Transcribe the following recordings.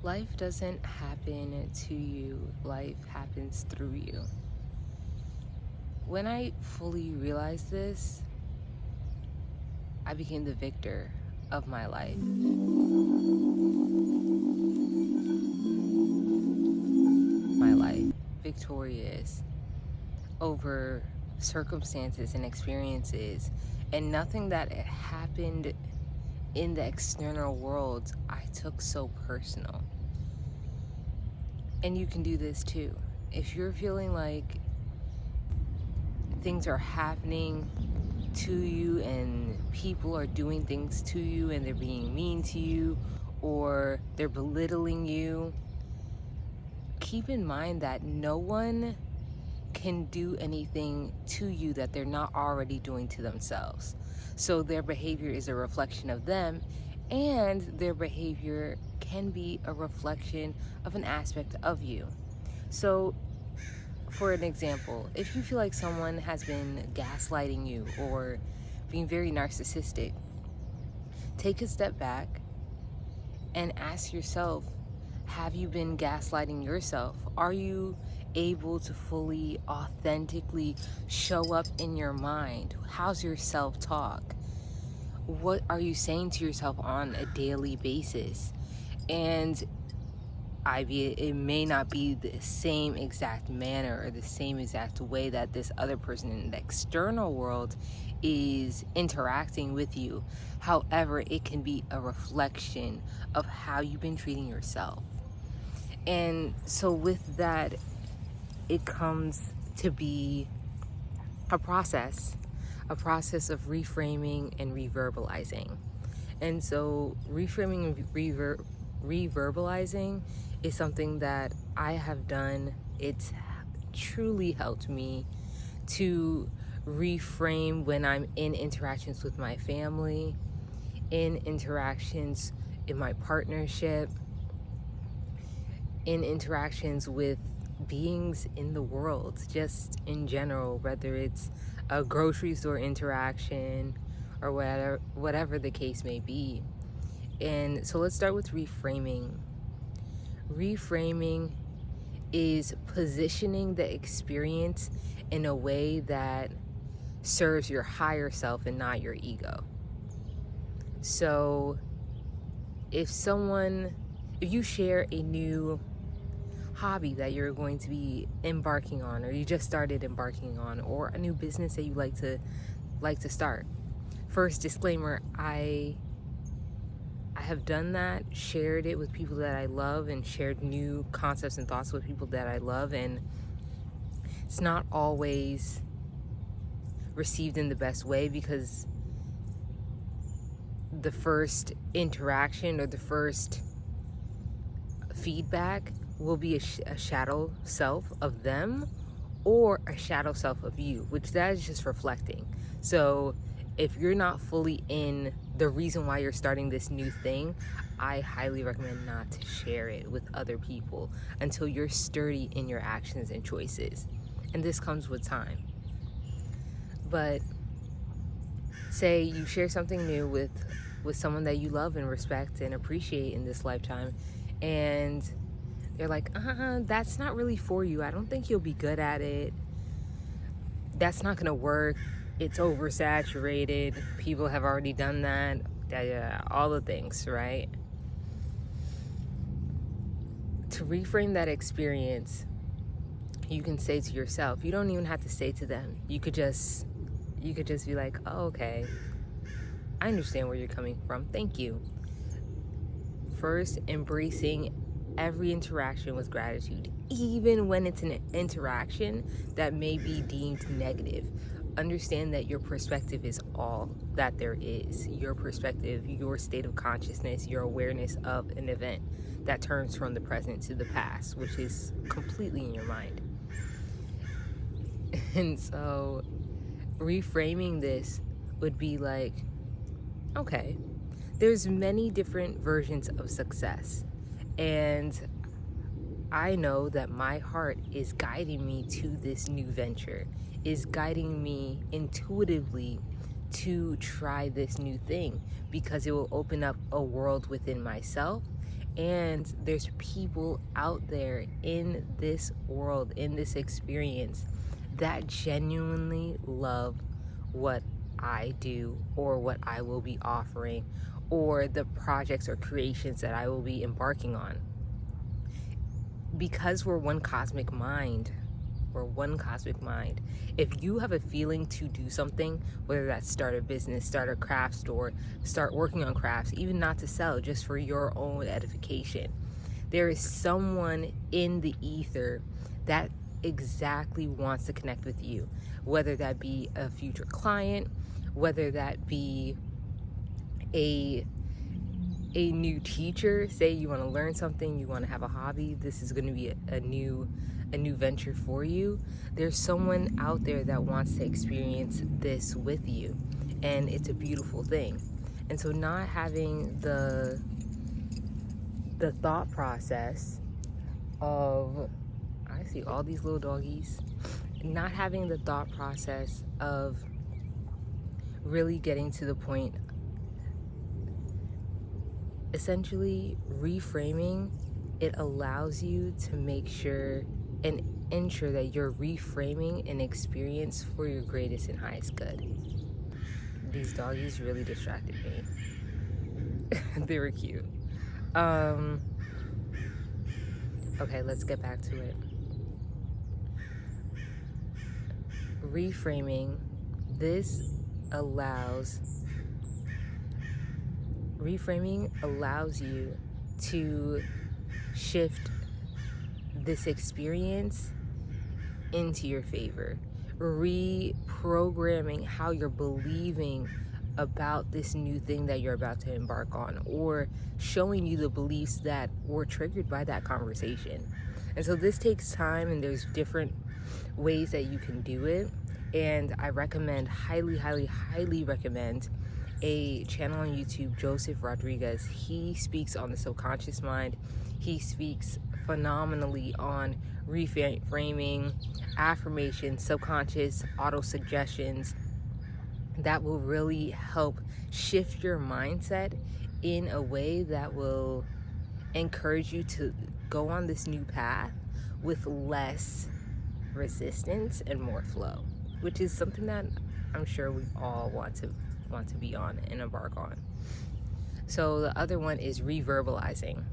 Life doesn't happen to you, life happens through you. When I fully realized this, I became the victor of my life. Victorious over circumstances and experiences, and nothing that happened in the external world I took so personal. And you can do this too. If you're feeling like things are happening to you and people are doing things to you and they're being mean to you or they're belittling you, keep in mind that no one can do anything to you that they're not already doing to themselves. So their behavior is a reflection of them, and their behavior can be a reflection of an aspect of you. So for an example, if you feel like someone has been gaslighting you or being very narcissistic, take a step back and ask yourself, have you been gaslighting yourself? Are you able to fully, authentically show up in your mind? How's your self-talk? What are you saying to yourself on a daily basis? And it may not be the same exact manner or the same exact way that this other person in the external world is interacting with you. However, it can be a reflection of how you've been treating yourself. And so with that, it comes to be a process of reframing and reverbalizing. And so reframing and reverbalizing is something that I have done. It's truly helped me to reframe when I'm in interactions with my family, in interactions in my partnership, in interactions with beings in the world, just in general, whether it's a grocery store interaction or whatever the case may be. And so let's start with reframing. Reframing is positioning the experience in a way that serves your higher self and not your ego. So if you share a new hobby that you're going to be embarking on, or you just started embarking on, or a new business that you like to start. First disclaimer, I have done that, shared it with people that I love, and shared new concepts and thoughts with people that I love, and it's not always received in the best way, because the first interaction or the first feedback will be a shadow self of them or a shadow self of you, which that is just reflecting. So if you're not fully in the reason why you're starting this new thing, I highly recommend not to share it with other people until you're sturdy in your actions and choices. And this comes with time. But say you share something new with someone that you love and respect and appreciate in this lifetime, and they're like, that's not really for you. I don't think you'll be good at it. That's not gonna work. It's oversaturated. People have already done that. All the things, right? To reframe that experience, you can say to yourself, you don't even have to say to them. You could just be like, oh, okay, I understand where you're coming from. Thank you. First, embracing every interaction with gratitude, even when it's an interaction that may be deemed negative. Understand that your perspective is all that there is. Your perspective, your state of consciousness, your awareness of an event that turns from the present to the past, which is completely in your mind. And so reframing this would be like, okay, there's many different versions of success, and I know that my heart is guiding me to this new venture, is guiding me intuitively to try this new thing, because it will open up a world within myself And there's people out there in this world, in this experience, that genuinely love what I do or what I will be offering or the projects or creations that I will be embarking on. Because we're one cosmic mind, if you have a feeling to do something, whether that's start a business, start a craft store, start working on crafts, even not to sell, just for your own edification, there is someone in the ether that exactly wants to connect with you, whether that be a future client, whether that be a new teacher. Say you want to learn something, you want to have a hobby, this is going to be a new venture for you. There's someone out there that wants to experience this with you, and it's a beautiful thing. And so not having the thought process of, I see all these little doggies, not having the thought process of really getting to the point, essentially reframing, it allows you to make sure and ensure that you're reframing an experience for your greatest and highest good. These doggies really distracted me. They were cute. Okay, let's get back to it. Reframing, reframing allows you to shift this experience into your favor, reprogramming how you're believing about this new thing that you're about to embark on, or showing you the beliefs that were triggered by that conversation. And so this takes time, and there's different ways that you can do it. And I recommend, highly recommend, a channel on YouTube, Joseph Rodriguez. He speaks on the subconscious mind. He speaks phenomenally on reframing, affirmation, subconscious, auto suggestions that will really help shift your mindset in a way that will encourage you to go on this new path with less resistance and more flow, which is something that I'm sure we all want to be on and embark on. So the other one is reverbalizing.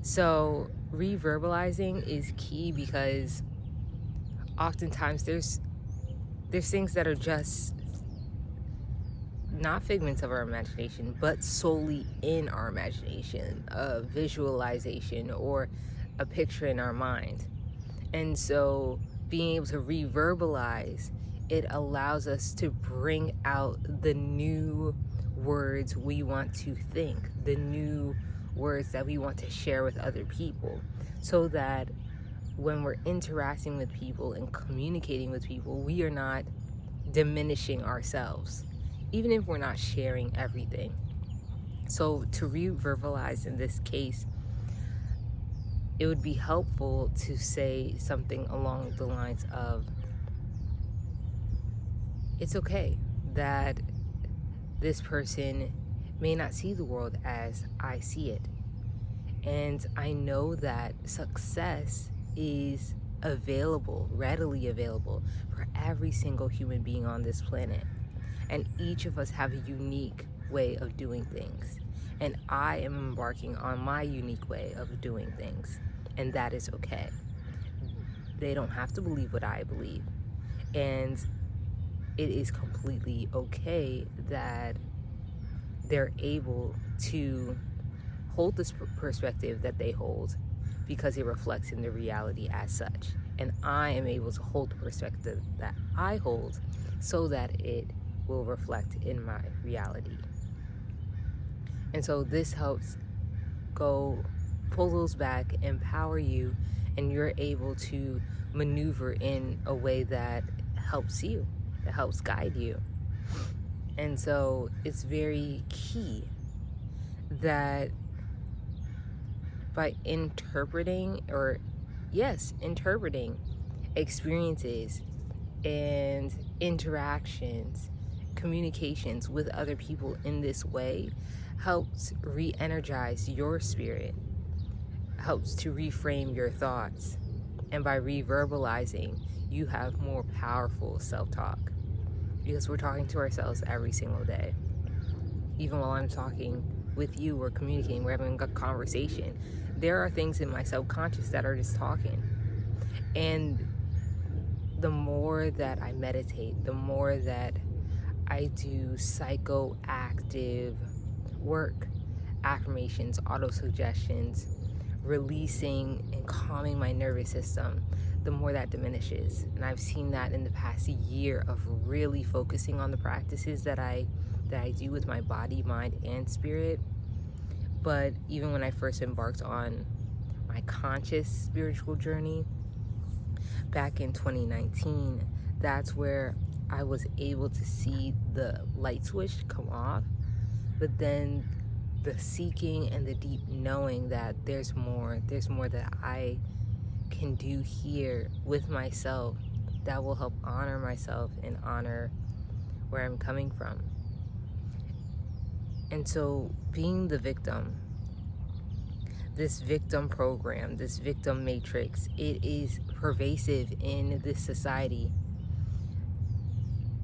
So reverbalizing is key because oftentimes there's things that are just not figments of our imagination, but solely in our imagination, a visualization or a picture in our mind. And so being able to reverbalize, it allows us to bring out the new words we want to think, the new words that we want to share with other people, so that when we're interacting with people and communicating with people, we are not diminishing ourselves, even if we're not sharing everything. So to reverbalize in this case, it would be helpful to say something along the lines of, it's okay that this person may not see the world as I see it. And I know that success is available, readily available for every single human being on this planet. And each of us have a unique way of doing things. And I am embarking on my unique way of doing things. And that is okay. They don't have to believe what I believe. And it is completely okay that they're able to hold this perspective that they hold, because it reflects in the reality as such. And I am able to hold the perspective that I hold so that it will reflect in my reality. And so this helps pull those back, empower you, and you're able to maneuver in a way that helps you, that helps guide you. And so it's very key that by interpreting experiences and interactions, communications with other people in this way helps re-energize your spirit, helps to reframe your thoughts. And by reverbalizing, you have more powerful self-talk, because we're talking to ourselves every single day. Even while I'm talking with you, we're communicating, we're having a conversation. There are things in my subconscious that are just talking. And the more that I meditate, the more that I do psychoactive work, affirmations, auto-suggestions, releasing and calming my nervous system, the more that diminishes. And I've seen that in the past year of really focusing on the practices that I do with my body, mind, and spirit. But even when I first embarked on my conscious spiritual journey back in 2019, that's where I was able to see the light switch come off. But then the seeking and the deep knowing that there's more that I can do here with myself that will help honor myself and honor where I'm coming from. And so being the victim, this victim program, this victim matrix, it is pervasive in this society.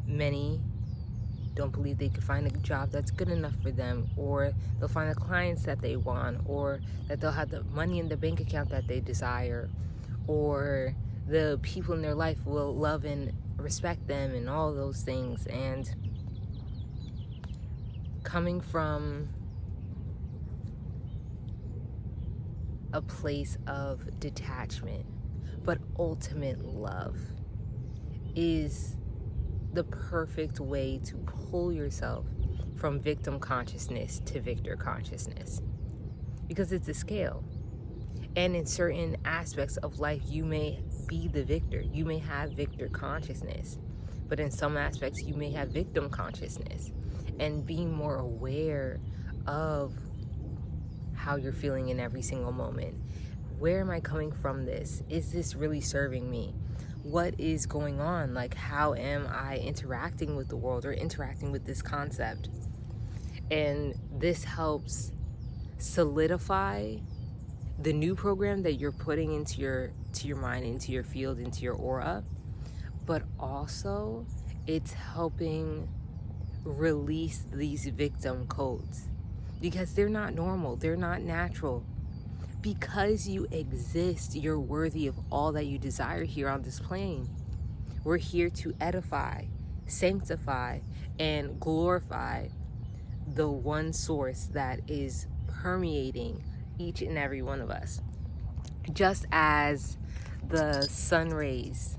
Many don't believe they could find a job that's good enough for them, or they'll find the clients that they want, or that they'll have the money in the bank account that they desire, or the people in their life will love and respect them, and all those things. And coming from a place of detachment, but ultimate love, is the perfect way to pull yourself from victim consciousness to victor consciousness, because it's a scale. And in certain aspects of life, you may be the victor, you may have victor consciousness, but in some aspects you may have victim consciousness. And being more aware of how you're feeling in every single moment. Where am I coming from this? Is this really serving me? What is going on? Like, how am I interacting with the world or interacting with this concept? And this helps solidify the new program that you're putting into your mind, into your field, into your aura. But also, it's helping release these victim codes, because they're not normal, they're not natural. Because you exist, you're worthy of all that you desire here on this plane. We're here to edify, sanctify, and glorify the one source that is permeating each and every one of us. Just as the sun rays,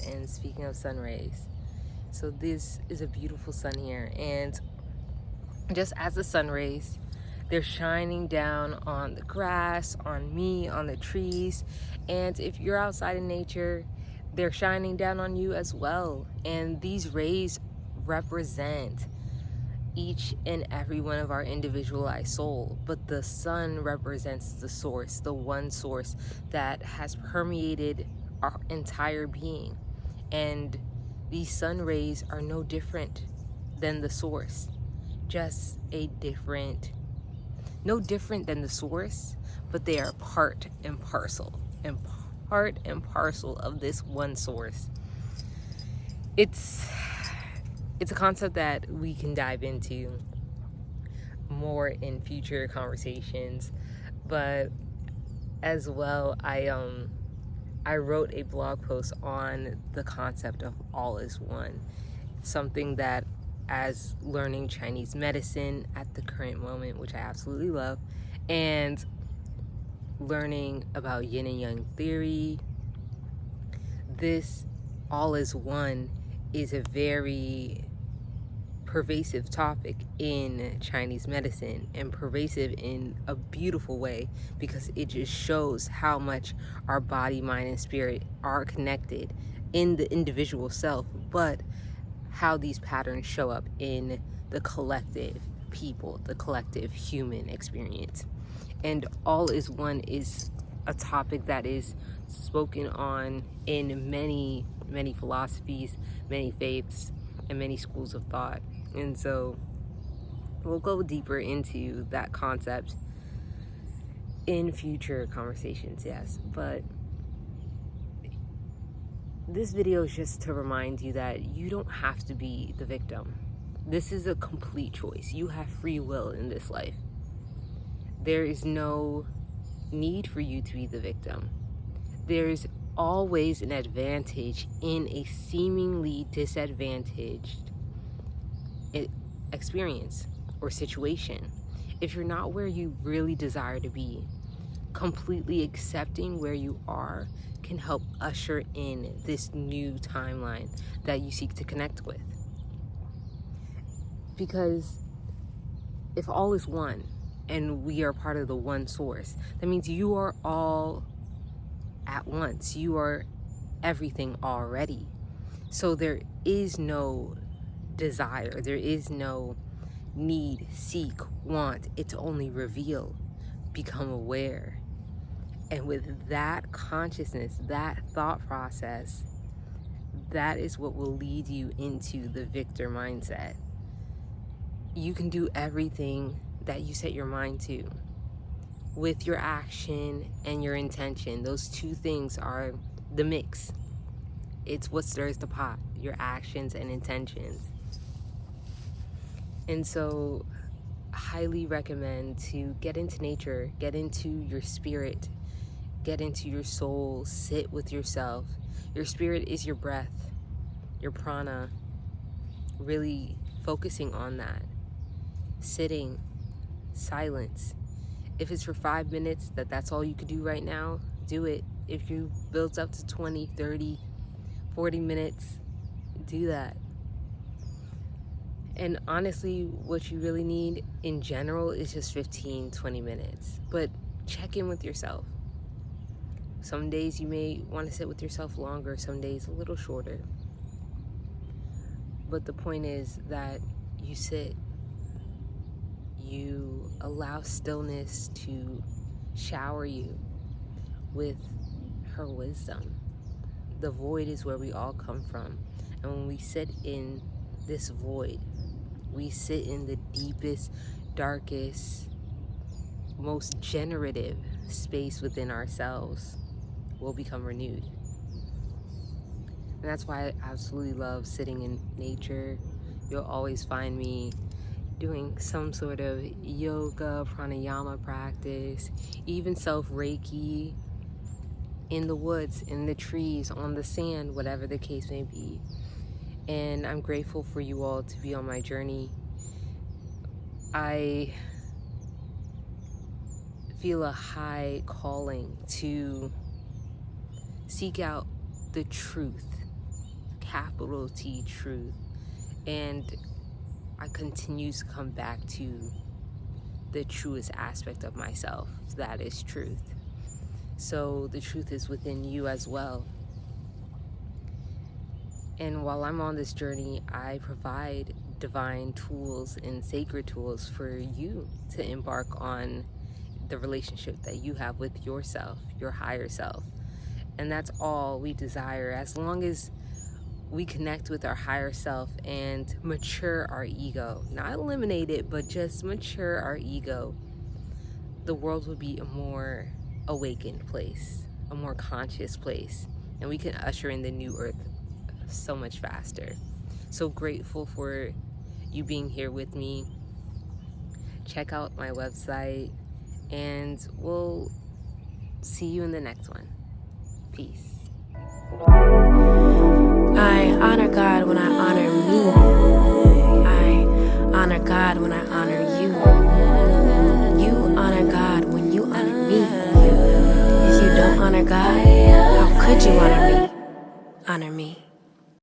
and speaking of sun rays, so this is a beautiful sun here, and just as the sun rays, they're shining down on the grass, on me, on the trees. And if you're outside in nature, they're shining down on you as well. And these rays represent each and every one of our individualized soul. But the sun represents the source, the one source that has permeated our entire being. And these sun rays are no different than the source, just no different than the source, but they are part and parcel of this one source. It's a concept that we can dive into more in future conversations, but as well, I wrote a blog post on the concept of all is one, something that, as learning Chinese medicine at the current moment, which I absolutely love, and learning about yin and yang theory, this all is one is a very pervasive topic in Chinese medicine, and pervasive in a beautiful way, because it just shows how much our body, mind, and spirit are connected in the individual self, but how these patterns show up in the collective people, the collective human experience. And all is one is a topic that is spoken on in many, many philosophies, many faiths, and many schools of thought. And so We'll go deeper into that concept in future conversations, yes. But this video is just to remind you that you don't have to be the victim. This is a complete choice. You have free will in this life. There is no need for you to be the victim. There's always an advantage in a seemingly disadvantaged experience or situation. If you're not where you really desire to be, completely accepting where you are can help usher in this new timeline that you seek to connect with. Because if all is one and we are part of the one source, that means you are all at once. You are everything already. So there is no desire, there is no need, seek, want. It's only reveal, become aware. And with that consciousness, that thought process, that is what will lead you into the victor mindset. You can do everything that you set your mind to with your action and your intention. Those two things are the mix. It's what stirs the pot, your actions and intentions. And so I highly recommend to get into nature, get into your spirit, get into your soul, sit with yourself. Your spirit is your breath, your prana. Really focusing on that. Sitting, silence. If it's for 5 minutes, that's all you could do right now, do it. If you build up to 20, 30, 40 minutes, do that. And honestly, what you really need in general is just 15, 20 minutes. But check in with yourself. Some days you may want to sit with yourself longer, some days a little shorter. But the point is that you sit, you allow stillness to shower you with her wisdom. The void is where we all come from. And when we sit in this void, we sit in the deepest, darkest, most generative space within ourselves. We'll become renewed. And that's why I absolutely love sitting in nature. You'll always find me doing some sort of yoga, pranayama practice, even self-Reiki in the woods, in the trees, on the sand, whatever the case may be. And I'm grateful for you all to be on my journey. I feel a high calling to seek out the truth, capital T truth, and I continue to come back to the truest aspect of myself, that is truth. So the truth is within you as well. And while I'm on this journey, I provide divine tools and sacred tools for you to embark on the relationship that you have with yourself, your higher self. And that's all we desire. As long as we connect with our higher self and mature our ego, not eliminate it, but just mature our ego, the world would be a more awakened place, a more conscious place, and we can usher in the new earth so much faster. So grateful for you being here with me. Check out my website, and we'll see you in the next one. Peace. I honor God when I honor me. I honor God when I honor you. You honor God when you honor me. If you don't honor God, how could you honor me? Honor me.